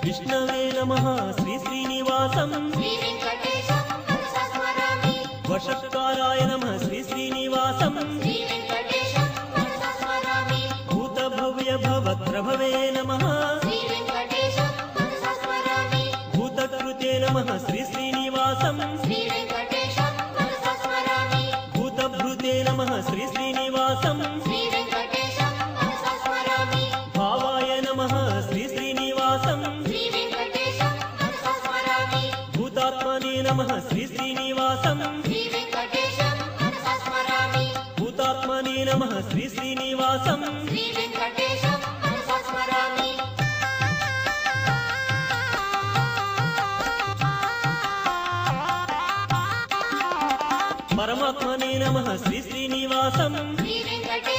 విష్ణవే నమః శ్రీ శ్రీనివాసం శ్రీ వెంకటేశం మనసా స్మరామి వషత్కారాయ నమః శ్రీ శ్రీనివాసం శ్రీ వెంకటేశం మనసా స్మరామి భూత భవ్య భవత్ప్రభవే నమః శ్రీ వెంకటేశం మనసా స్మరామి భూతకృతే నమః శ్రీ శ్రీనివాసం శ్రీ వెంకటేశం మనసా స్మరామి భూతభృతే నమః శ్రీ శ్రీనివాసం శ్రీ వెంకటేశం మనసా స్మరామి భావాయ నమః శ్రీ శ్రీనివాసం శ్రీ వెంకటేశం మనసా స్మరామి భూతాత్మనే నమః శ్రీ శ్రీనివాసం శ్రీ వెంకటేశం మనసా స్మరామి భూతాత్మనే నమః శ్రీ శ్రీనివాసం శ్రీ వెంకటేశం మనసా స్మరామి పరమాత్మనే నమః శ్రీ శ్రీనివాసం శ్రీ వెంకటేశం